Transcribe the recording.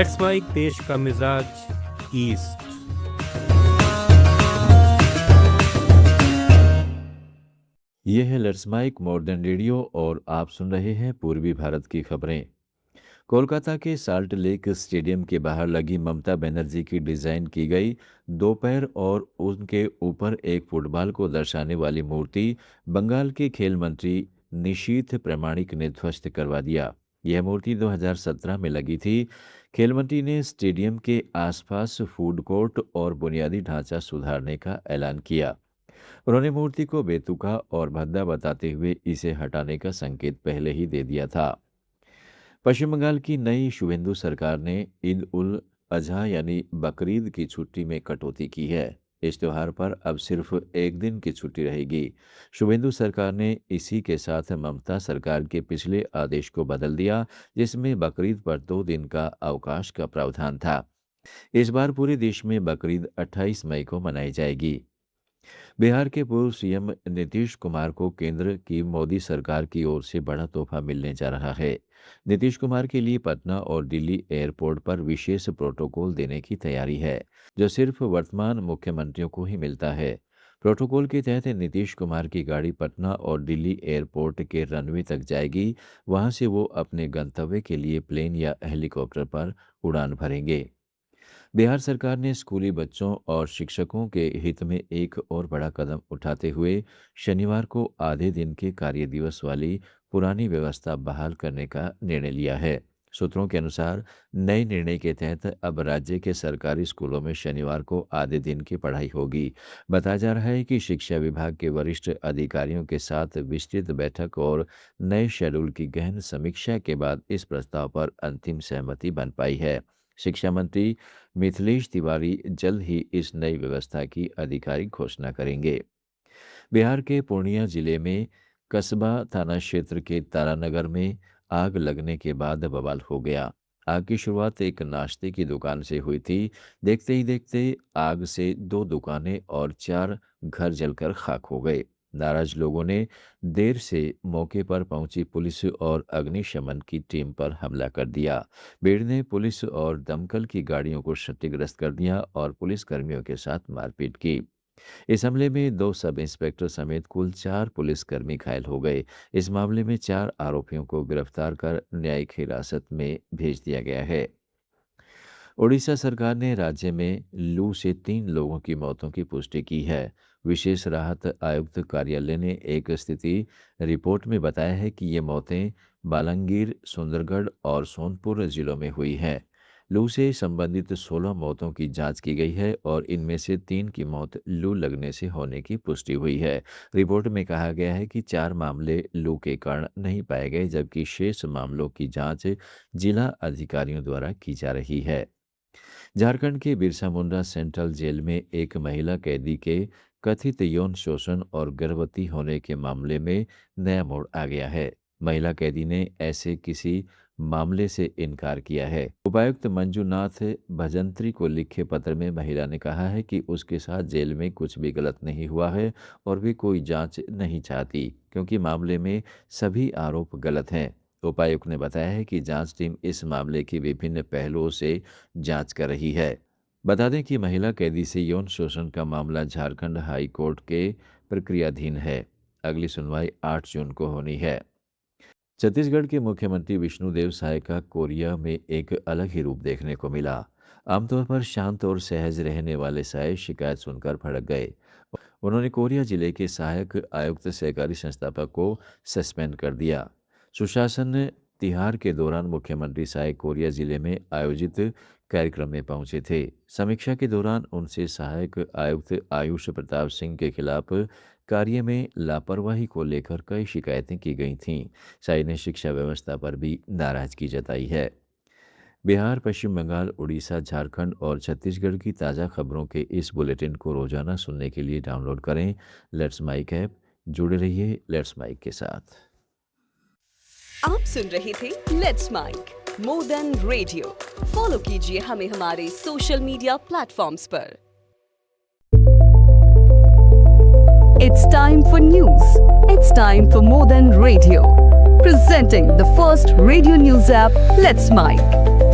Let's mic देश का मिजाज ईस्ट। ये है लेट्स माइक मॉडर्न रेडियो और आप सुन रहे हैं पूर्वी भारत की खबरें। कोलकाता के साल्ट लेक स्टेडियम के बाहर लगी ममता बनर्जी की डिज़ाइन की गई दोपहर और उनके ऊपर एक फुटबॉल को दर्शाने वाली मूर्ति बंगाल के खेल मंत्री निशीथ प्रामाणिक ने ध्वस्त करवा दिया। यह मूर्ति 2017 में लगी थी। खेल मंत्री ने स्टेडियम के आसपास फूड कोर्ट और बुनियादी ढांचा सुधारने का ऐलान किया। उन्होंने मूर्ति को बेतुका और भद्दा बताते हुए इसे हटाने का संकेत पहले ही दे दिया था। पश्चिम बंगाल की नई शुभेंदु सरकार ने ईद उल अजहा यानी बकरीद की छुट्टी में कटौती की है। इस त्यौहार पर अब सिर्फ एक दिन की छुट्टी रहेगी। शुभेंदु सरकार ने इसी के साथ ममता सरकार के पिछले आदेश को बदल दिया, जिसमें बकरीद पर 2 दिन का अवकाश का प्रावधान था। इस बार पूरे देश में बकरीद 28 मई को मनाई जाएगी। बिहार के पूर्व सीएम नीतीश कुमार को केंद्र की मोदी सरकार की ओर से बड़ा तोहफा मिलने जा रहा है। नीतीश कुमार के लिए पटना और दिल्ली एयरपोर्ट पर विशेष प्रोटोकॉल देने की तैयारी है, जो सिर्फ वर्तमान मुख्यमंत्रियों को ही मिलता है। प्रोटोकॉल के तहत नीतीश कुमार की गाड़ी पटना और दिल्ली एयरपोर्ट के रनवे तक जाएगी। वहां से वो अपने गंतव्य के लिए प्लेन या हेलीकॉप्टर पर उड़ान भरेंगे। बिहार सरकार ने स्कूली बच्चों और शिक्षकों के हित में एक और बड़ा कदम उठाते हुए शनिवार को आधे दिन के कार्य दिवस वाली पुरानी व्यवस्था बहाल करने का निर्णय लिया है। सूत्रों के अनुसार नए निर्णय के तहत अब राज्य के सरकारी स्कूलों में शनिवार को आधे दिन की पढ़ाई होगी। बताया जा रहा है कि शिक्षा विभाग के वरिष्ठ अधिकारियों के साथ विस्तृत बैठक और नए शेड्यूल की गहन समीक्षा के बाद इस प्रस्ताव पर अंतिम सहमति बन पाई है। शिक्षा मंत्री मिथिलेश तिवारी जल्द ही इस नई व्यवस्था की आधिकारिक घोषणा करेंगे। बिहार के पूर्णिया जिले में कस्बा थाना क्षेत्र के तारानगर में आग लगने के बाद बवाल हो गया। आग की शुरुआत एक नाश्ते की दुकान से हुई थी। देखते ही देखते आग से 2 दुकानें और 4 घर जलकर खाक हो गए। नाराज लोगों ने देर से मौके पर पहुंची पुलिस और अग्निशमन की टीम पर हमला कर दिया। भीड़ ने पुलिस और दमकल की गाड़ियों को क्षतिग्रस्त कर दिया और पुलिस कर्मियों के साथ मारपीट की। इस हमले में 2 सब इंस्पेक्टर समेत कुल 4 पुलिसकर्मी घायल हो गए। इस मामले में 4 आरोपियों को गिरफ्तार कर न्यायिक हिरासत में भेज दिया गया है। ओडिशा सरकार ने राज्य में लू से 3 लोगों की मौतों की पुष्टि की है। विशेष राहत आयुक्त कार्यालय ने एक स्थिति रिपोर्ट में बताया है कि ये मौतें बालांगीर, सुंदरगढ़ और सोनपुर जिलों में हुई हैं। लू से संबंधित 16 मौतों की जांच की गई है और इनमें से 3 की मौत लू लगने से होने की पुष्टि हुई है। रिपोर्ट में कहा गया है कि 4 मामले लू के कारण नहीं पाए गए, जबकि शेष मामलों की जांच जिला अधिकारियों द्वारा की जा रही है। झारखंड के बिरसा मुंडा सेंट्रल जेल में एक महिला कैदी के कथित यौन शोषण और गर्भवती होने के मामले में नया मोड़ आ गया है। महिला कैदी ने ऐसे किसी मामले से इनकार किया है। उपायुक्त मंजूनाथ भजंत्री को लिखे पत्र में महिला ने कहा है कि उसके साथ जेल में कुछ भी गलत नहीं हुआ है और वे कोई जांच नहीं चाहती, क्योंकि मामले में सभी आरोप गलत हैं। उपायुक्त ने बताया है कि जांच टीम इस मामले की विभिन्न पहलुओं से जांच कर रही है। बता दें कि महिला कैदी से यौन शोषण का मामला झारखंड हाई कोर्ट के प्रक्रियाधीन है। अगली सुनवाई 8 जून को होनी है। छत्तीसगढ़ के मुख्यमंत्री विष्णुदेव साय का कोरिया में एक अलग ही रूप देखने को मिला। आमतौर पर शांत और सहज रहने वाले साय शिकायत सुनकर भड़क गए। उन्होंने कोरिया जिले के सहायक आयुक्त सहकारी संस्थापक को सस्पेंड कर दिया। सुशासन तिहार के दौरान मुख्यमंत्री साय कोरिया जिले में आयोजित कार्यक्रम में पहुंचे थे। समीक्षा के दौरान उनसे सहायक आयुक्त आयुष प्रताप सिंह के खिलाफ कार्य में लापरवाही को लेकर कई शिकायतें की गई थीं। साय ने शिक्षा व्यवस्था पर भी नाराजगी जताई है। बिहार, पश्चिम बंगाल, उड़ीसा, झारखंड और छत्तीसगढ़ की ताज़ा खबरों के इस बुलेटिन को रोजाना सुनने के लिए डाउनलोड करें लेट्स माइक ऐप। जुड़े रहिए लेट्स माइक के साथ। आप सुन रहे थे let's mike modern radio. Follow कीजिए हमें हमारे सोशल मीडिया प्लेटफॉर्म्स पर। It's time for news. It's time for Modern Radio. Presenting the first radio news app, Let's Mic.